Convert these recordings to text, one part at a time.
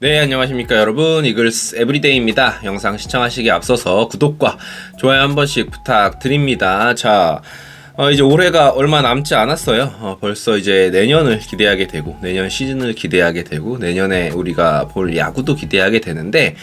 네, 안녕하십니까 여러분. 이글스 에브리데이입니다. 영상 시청하시기에 앞서서 구독과 좋아요 한 번씩 부탁드립니다. 자, 이제 올해가 얼마 남지 않았어요. 벌써 이제 내년을 기대하게 되고, 내년 시즌을 기대하게 되고, 내년에 우리가 볼 야구도 기대하게 되는데,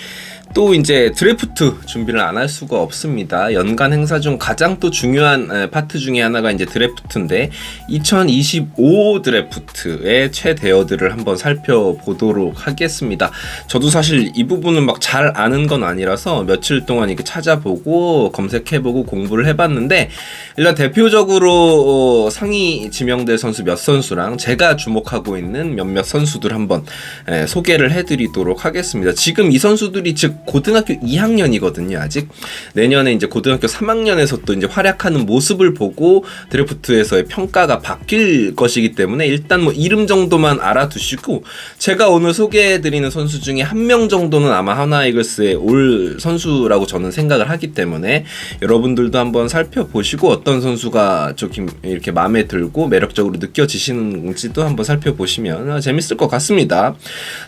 또 이제 드래프트 준비를 안 할 수가 없습니다. 연간 행사 중 가장 또 중요한 파트 중에 하나가 이제 드래프트인데 2025 드래프트의 최대어들을 한번 살펴보도록 하겠습니다. 저도 사실 이 부분은 막 잘 아는 건 아니라서 며칠 동안 이렇게 찾아보고 검색해보고 공부를 해봤는데, 일단 대표적으로 상위 지명대 선수 몇 선수랑 제가 주목하고 있는 몇몇 선수들 한번 소개를 해드리도록 하겠습니다. 지금 이 선수들이 즉 고등학교 2학년이거든요. 아직 내년에 이제 고등학교 3학년에서 또 이제 활약하는 모습을 보고 드래프트에서의 평가가 바뀔 것이기 때문에 일단 뭐 이름 정도만 알아두시고, 제가 오늘 소개해드리는 선수 중에 한 명 정도는 아마 하나이글스에 올 선수라고 저는 생각을 하기 때문에 여러분들도 한번 살펴보시고 어떤 선수가 조금 이렇게 마음에 들고 매력적으로 느껴지시는지도 한번 살펴보시면 재밌을 것 같습니다.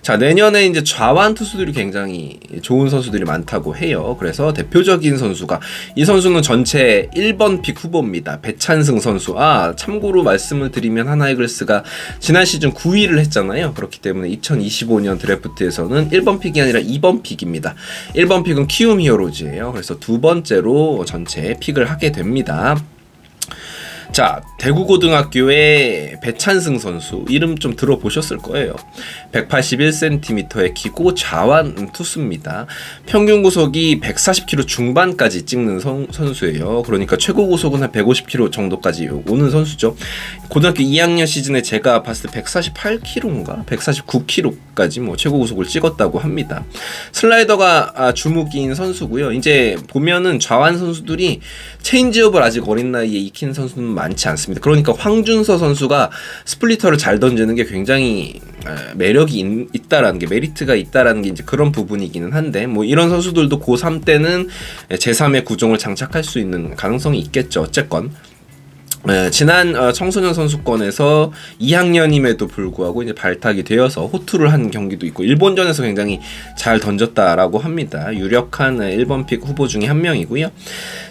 자, 내년에 이제 좌완 투수들이 굉장히 좋은 선수들이 많다고 해요. 그래서 대표적인 선수가, 이 선수는 전체 1번 픽 후보입니다. 배찬승 선수. 참고로 말씀을 드리면 하나이글스가 지난 시즌 9위를 했잖아요. 그렇기 때문에 2025년 드래프트에서는 1번 픽이 아니라 2번 픽입니다. 1번 픽은 키움 히어로즈예요. 그래서 두 번째로 전체 픽을 하게 됩니다. 자, 대구고등학교의 배찬승 선수, 이름 좀 들어보셨을 거예요. 181cm의 키고 좌완 투수입니다. 평균 구속이 140km 중반까지 찍는 선수예요. 그러니까 최고 구속은 한 150km 정도까지 오는 선수죠. 고등학교 2학년 시즌에 제가 봤을 때 148km인가 149km까지 뭐 최고 구속을 찍었다고 합니다. 슬라이더가 주무기인 선수고요. 이제 보면은 좌완 선수들이 체인지업을 아직 어린 나이에 익힌 선수는 많지 않습니다. 그러니까 황준서 선수가 스플리터를 잘 던지는 게 굉장히 매력이 있다라는 게, 메리트가 있다라는 게 이제 그런 부분이기는 한데, 뭐 이런 선수들도 고3 때는 제3의 구종을 장착할 수 있는 가능성이 있겠죠. 어쨌건 지난 청소년 선수권에서 2학년임에도 불구하고 이제 발탁이 되어서 호투를 한 경기도 있고, 일본전에서 굉장히 잘 던졌다라고 합니다. 유력한 1번 픽 후보 중에 한 명이고요.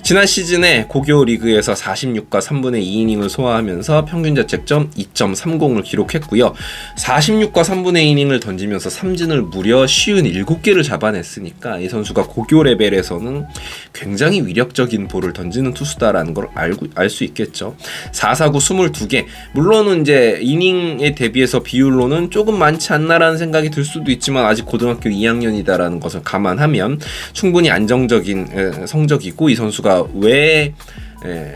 지난 시즌에 고교 리그에서 46과 3분의 2이닝을 소화하면서 평균 자책점 2.30을 기록했고요. 46과 3분의 2이닝을 던지면서 삼진을 무려 57개를 잡아냈으니까 이 선수가 고교 레벨에서는 굉장히 위력적인 볼을 던지는 투수다라는 걸 알 수 있겠죠. 4사구 22개. 물론은 이제 이닝에 대비해서 비율로는 조금 많지 않나라는 생각이 들 수도 있지만, 아직 고등학교 2학년이다라는 것을 감안하면 충분히 안정적인 성적이고, 이 선수가 왜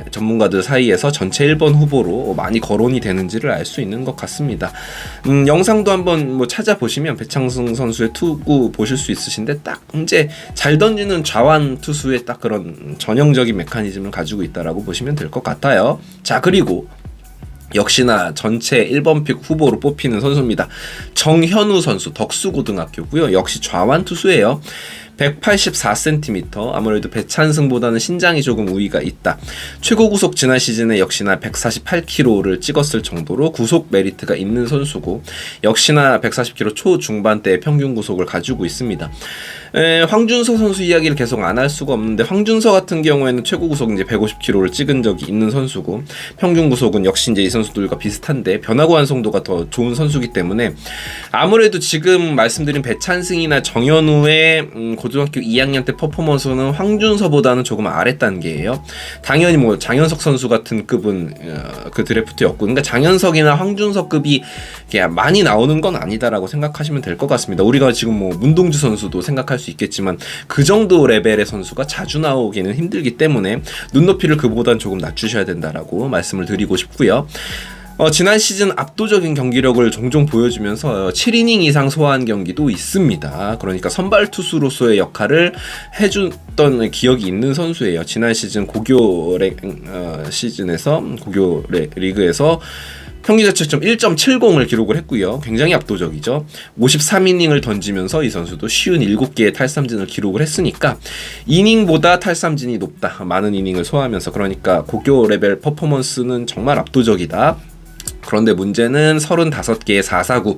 전문가들 사이에서 전체 1번 후보로 많이 거론이 되는지를 알 수 있는 것 같습니다. 영상도 한번 뭐 찾아보시면 배창승 선수의 투구 보실 수 있으신데, 딱 이제 잘 던지는 좌완 투수의 딱 그런 전형적인 메커니즘을 가지고 있다라고 보시면 될 것 같아요. 자, 그리고 역시나 전체 1번 픽 후보로 뽑히는 선수입니다. 정현우 선수, 덕수고등학교고요. 역시 좌완 투수예요. 184cm, 아무래도 배찬승보다는 신장이 조금 우위가 있다. 최고 구속 지난 시즌에 역시나 148km를 찍었을 정도로 구속 메리트가 있는 선수고, 역시나 140km 초중반대의 평균 구속을 가지고 있습니다. 황준서 선수 이야기를 계속 안 할 수가 없는데, 황준서 같은 경우에는 최고 구속 이제 150km를 찍은 적이 있는 선수고, 평균 구속은 역시 이제 이 선수들과 비슷한데 변화구 완성도가 더 좋은 선수이기 때문에, 아무래도 지금 말씀드린 배찬승이나 정현우의 고등학교 2학년 때 퍼포먼스는 황준서보다는 조금 아랫단계예요. 당연히 뭐 장현석 선수 같은 급은 그 드래프트였고, 그러니까 장현석이나 황준서급이 많이 나오는 건 아니다라고 생각하시면 될 것 같습니다. 우리가 지금 뭐 문동주 선수도 생각할 수 있겠지만, 그 정도 레벨의 선수가 자주 나오기는 힘들기 때문에 눈높이를 그보단 조금 낮추셔야 된다라고 말씀을 드리고 싶고요. 지난 시즌 압도적인 경기력을 종종 보여주면서 7이닝 이상 소화한 경기도 있습니다. 그러니까 선발 투수로서의 역할을 해줬던 기억이 있는 선수예요. 지난 시즌 고교 시즌에서 고교 리그에서 평균 자책점 1.70을 기록을 했고요. 굉장히 압도적이죠. 53이닝을 던지면서 이 선수도 57개의 탈삼진을 기록을 했으니까 이닝보다 탈삼진이 높다. 많은 이닝을 소화하면서, 그러니까 고교 레벨 퍼포먼스는 정말 압도적이다. 그런데 문제는 35개의 449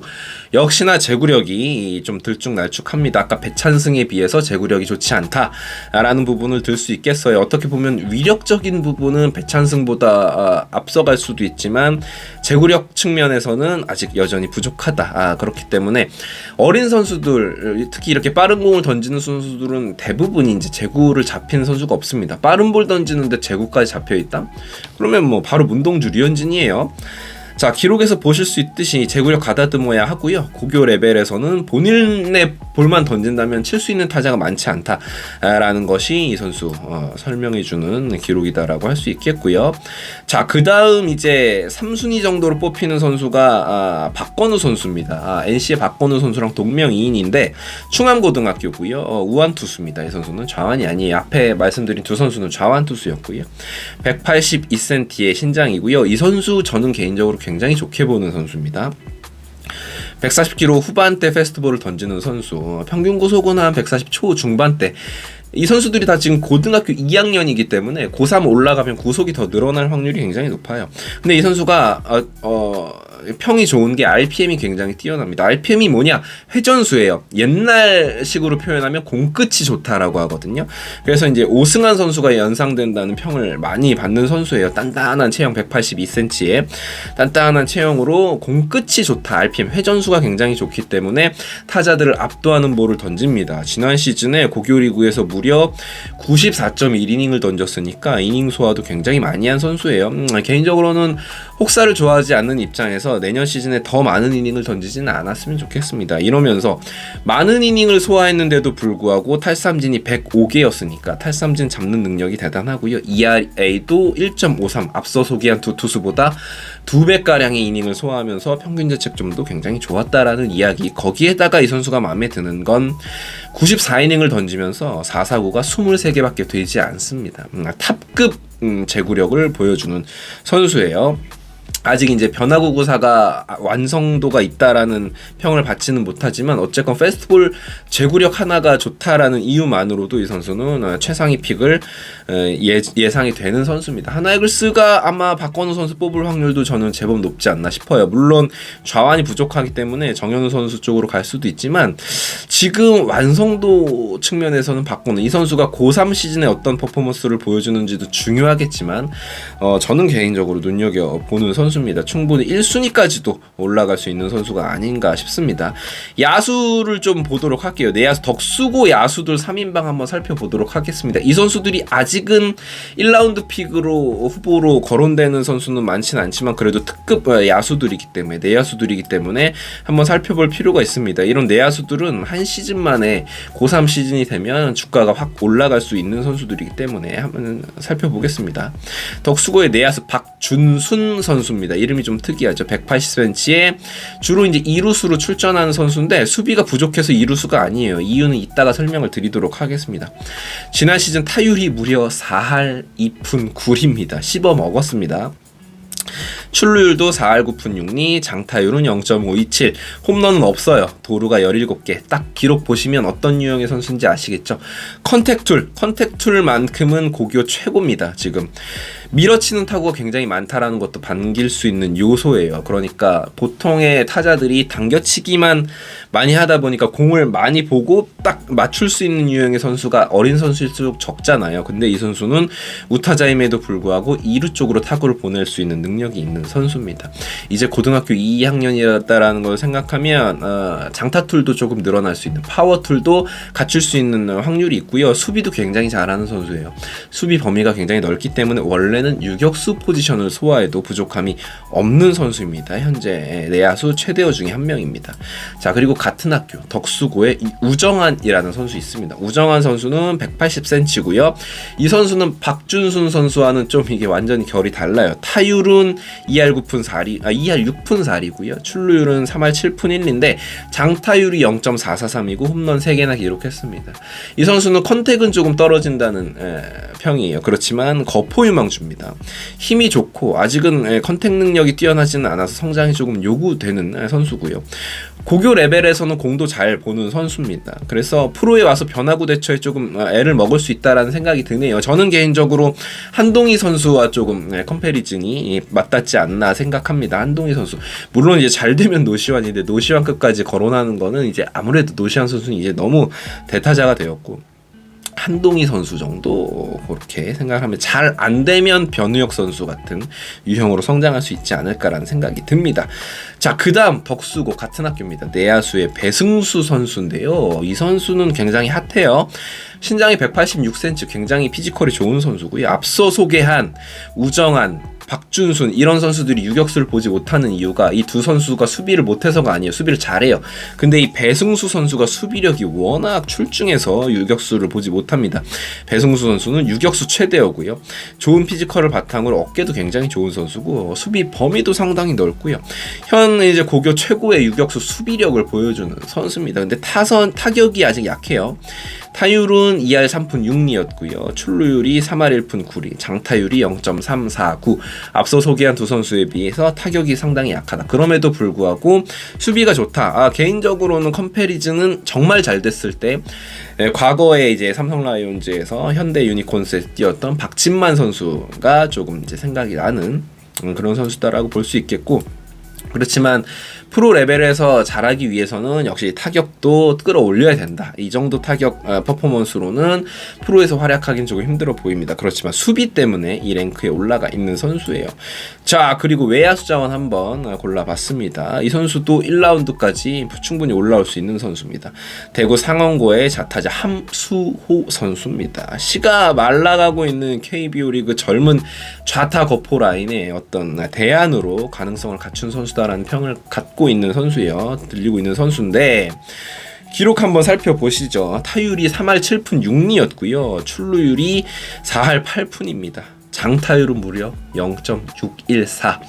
역시나 제구력이 좀 들쭉날쭉합니다. 아까 배찬승에 비해서 제구력이 좋지 않다라는 부분을 들 수 있겠어요. 어떻게 보면 위력적인 부분은 배찬승보다 앞서갈 수도 있지만 제구력 측면에서는 아직 여전히 부족하다. 그렇기 때문에 어린 선수들, 특히 이렇게 빠른 공을 던지는 선수들은 대부분 이제 제구를 잡힌 선수가 없습니다. 빠른 볼 던지는데 제구까지 잡혀있다? 그러면 뭐 바로 문동주, 류현진이에요. 자, 기록에서 보실 수 있듯이 제구력 가다듬어야 하고요. 고교 레벨에서는 본인의 볼만 던진다면 칠 수 있는 타자가 많지 않다라는 것이 이 선수 설명해주는 기록이다라고 할 수 있겠고요. 자, 그 다음 이제 3순위 정도로 뽑히는 선수가 박건우 선수입니다. NC의 박건우 선수랑 동명이인인데 충암고등학교고요. 우완 투수입니다. 이 선수는 좌완이 아니에요. 앞에 말씀드린 두 선수는 좌완 투수였고요. 182cm의 신장이고요. 이 선수 저는 개인적으로 굉장히 좋게 보는 선수입니다. 140km 후반대 페스트볼을 던지는 선수, 평균 구속은 한 140 초중반대. 이 선수들이 다 지금 고등학교 2학년이기 때문에 고3 올라가면 구속이 더 늘어날 확률이 굉장히 높아요. 근데 이 선수가 평이 좋은 게 RPM이 굉장히 뛰어납니다. RPM이 뭐냐? 회전수예요. 옛날식으로 표현하면 공끝이 좋다라고 하거든요. 그래서 이제 오승환 선수가 연상된다는 평을 많이 받는 선수예요. 단단한 체형 182cm에 단단한 체형으로 공끝이 좋다. RPM 회전수가 굉장히 좋기 때문에 타자들을 압도하는 볼을 던집니다. 지난 시즌에 고교리그에서 무려 94.1이닝을 던졌으니까 이닝 소화도 굉장히 많이 한 선수예요. 개인적으로는 혹사를 좋아하지 않는 입장에서 내년 시즌에 더 많은 이닝을 던지지는 않았으면 좋겠습니다. 이러면서 많은 이닝을 소화했는데도 불구하고 탈삼진이 105개였으니까 탈삼진 잡는 능력이 대단하고요. ERA도 1.53 앞서 소개한 두 투수보다 2배가량의 이닝을 소화하면서 평균 자책점도 굉장히 좋았다라는 이야기. 거기에다가 이 선수가 마음에 드는 건 94이닝을 던지면서 4사구가 23개밖에 되지 않습니다. 탑급 제구력을 보여주는 선수예요. 아직 이제 변화구 구사가 완성도가 있다라는 평을 받지는 못하지만 어쨌건 페스트볼 제구력 하나가 좋다라는 이유만으로도 이 선수는 최상위 픽을 예상이 되는 선수입니다. 하나이글스가 아마 박건우 선수 뽑을 확률도 저는 제법 높지 않나 싶어요. 물론 좌완이 부족하기 때문에 정현우 선수 쪽으로 갈 수도 있지만 지금 완성도 측면에서는 박건우 이 선수가 고3 시즌에 어떤 퍼포먼스를 보여주는지도 중요하겠지만 저는 개인적으로 눈여겨보는 선수입니다. 충분히 1순위까지도 올라갈 수 있는 선수가 아닌가 싶습니다. 야수를 좀 보도록 할게요. 내야수 덕수고 야수들 3인방 한번 살펴보도록 하겠습니다. 이 선수들이 아직은 1라운드 픽으로 후보로 거론되는 선수는 많지는 않지만 그래도 특급 야수들이기 때문에 내야수들이기 때문에 한번 살펴볼 필요가 있습니다. 이런 내야수들은 한 시즌 만에 고3 시즌이 되면 주가가 확 올라갈 수 있는 선수들이기 때문에 한번 살펴보겠습니다. 덕수고의 내야수 박준순 선수입니다. 이름이 좀 특이하죠. 180cm에 주로 이제 2루수로 출전하는 선수인데 수비가 부족해서 2루수가 아니에요. 이유는 이따가 설명을 드리도록 하겠습니다. 지난 시즌 타율이 무려 4할 2푼 9리입니다. 씹어 먹었습니다. 출루율도 4할 9푼 6리, 장타율은 0.527, 홈런은 없어요. 도루가 17개. 딱 기록 보시면 어떤 유형의 선수인지 아시겠죠? 컨택툴만큼은 고교 최고입니다. 지금 밀어치는 타구가 굉장히 많다라는 것도 반길 수 있는 요소예요. 그러니까 보통의 타자들이 당겨치기만 많이 하다 보니까 공을 많이 보고 딱 맞출 수 있는 유형의 선수가 어린 선수일수록 적잖아요. 근데 이 선수는 우타자임에도 불구하고 2루 쪽으로 타구를 보낼 수 있는 능력이 있는 선수입니다. 이제 고등학교 2학년이었다라는 걸 생각하면 장타툴도 조금 늘어날 수 있는, 파워툴도 갖출 수 있는 확률이 있고요. 수비도 굉장히 잘하는 선수예요. 수비 범위가 굉장히 넓기 때문에 원래는 유격수 포지션을 소화해도 부족함이 없는 선수입니다. 현재 내야수 최대어 중에 한 명입니다. 자, 그리고 같은 학교 덕수고에 우정환이라는 선수 있습니다. 우정환 선수는 180cm고요. 이 선수는 박준순 선수와는 좀 이게 완전히 결이 달라요. 타율은 2할 9푼 4리, 2할 6푼 4리고요. 출루율은 3할 7푼 1리인데 장타율이 0.443이고 홈런 3개나 기록했습니다. 이 선수는 컨택은 조금 떨어진다는 평이에요. 그렇지만 거포유망주입니다. 힘이 좋고 아직은 컨택 능력이 뛰어나지는 않아서 성장이 조금 요구되는 선수고요. 고교 레벨에서는 공도 잘 보는 선수입니다. 그래서 프로에 와서 변화구 대처에 조금 애를 먹을 수 있다라는 생각이 드네요. 저는 개인적으로 한동희 선수와 조금 컴패리즌이 맞닿지 않나 생각합니다. 한동희 선수. 물론 이제 잘 되면 노시환인데 노시환급까지 거론하는 거는 이제 아무래도 노시환 선수는 이제 너무 대타자가 되었고 한동희 선수 정도 그렇게 생각하면 잘 안 되면 변우혁 선수 같은 유형으로 성장할 수 있지 않을까라는 생각이 듭니다. 자, 그다음 덕수고 같은 학교입니다. 내야수의 배승수 선수인데요. 이 선수는 굉장히 핫해요. 신장이 186cm, 굉장히 피지컬이 좋은 선수고요. 앞서 소개한 우정한, 박준순 이런 선수들이 유격수를 보지 못하는 이유가 이 두 선수가 수비를 못해서가 아니에요. 수비를 잘해요. 근데 이 배승수 선수가 수비력이 워낙 출중해서 유격수를 보지 못합니다. 배승수 선수는 유격수 최대어고요. 좋은 피지컬을 바탕으로 어깨도 굉장히 좋은 선수고 수비 범위도 상당히 넓고요. 현 이제 고교 최고의 유격수 수비력을 보여주는 선수입니다. 근데 타격이 아직 약해요. 타율은 2할 3푼 6리였고요. 출루율이 3할 1푼 9리, 장타율이 0.349. 앞서 소개한 두 선수에 비해서 타격이 상당히 약하다. 그럼에도 불구하고 수비가 좋다. 개인적으로는 컴패리즌은 정말 잘 됐을 때 과거에 이제 삼성 라이온즈에서 현대 유니콘스에 뛰었던 박진만 선수가 조금 이제 생각이 나는 그런 선수다라고 볼 수 있겠고, 그렇지만 프로 레벨에서 잘하기 위해서는 역시 타격도 끌어올려야 된다. 이 정도 타격 퍼포먼스로는 프로에서 활약하기는 조금 힘들어 보입니다. 그렇지만 수비 때문에 이 랭크에 올라가 있는 선수예요. 자, 그리고 외야수 자원 한번 골라봤습니다. 이 선수도 1라운드까지 충분히 올라올 수 있는 선수입니다. 대구 상원고의 자타자 함수호 선수입니다. 시가 말라가고 있는 KBO 리그 젊은 좌타 거포 라인의 어떤 대안으로 가능성을 갖춘 선수다라는 평을 갖고 있는 선수예요. 들리고 있는 선수인데 기록 한번 살펴보시죠. 타율이 3할 7푼 6리였고요. 출루율이 4할 8푼입니다. 장타율은 무려 0.614.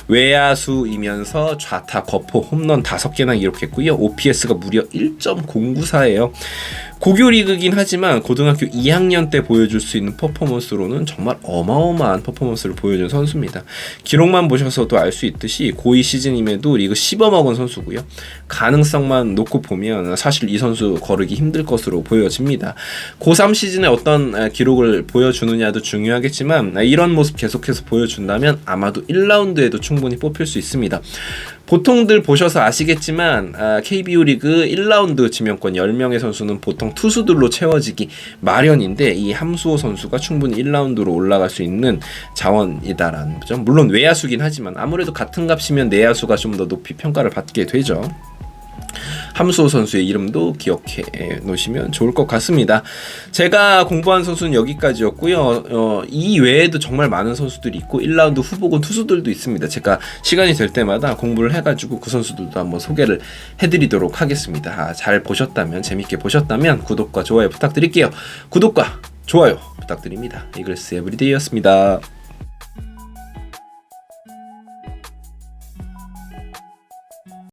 외야수이면서 좌타 거포 홈런 5개나 기록했고요. OPS가 무려 1.094예요. 고교 리그긴 하지만 고등학교 2학년 때 보여줄 수 있는 퍼포먼스로는 정말 어마어마한 퍼포먼스를 보여준 선수입니다. 기록만 보셔서도 알 수 있듯이 고2 시즌임에도 리그 10억 먹은 선수고요. 가능성만 놓고 보면 사실 이 선수 거르기 힘들 것으로 보여집니다. 고3 시즌에 어떤 기록을 보여주느냐도 중요하겠지만 이런 모습 계속해서 보여준다면 아마도 1라운드에도 충분히 뽑힐 수 있습니다. 보통들 보셔서 아시겠지만 KBO 리그 1라운드 지명권 10명의 선수는 보통 투수들로 채워지기 마련인데 이 함수호 선수가 충분히 1라운드로 올라갈 수 있는 자원이다라는 거죠. 물론 외야수긴 하지만 아무래도 같은 값이면 내야수가 좀 더 높이 평가를 받게 되죠. 함수호 선수의 이름도 기억해 놓으시면 좋을 것 같습니다. 제가 공부한 선수는 여기까지였고요. 이 외에도 정말 많은 선수들이 있고 1라운드 후보군 투수들도 있습니다. 제가 시간이 될 때마다 공부를 해가지고 그 선수들도 한번 소개를 해드리도록 하겠습니다. 잘 보셨다면, 재밌게 보셨다면 구독과 좋아요 부탁드릴게요. 구독과 좋아요 부탁드립니다. 이글스 에브리데이였습니다.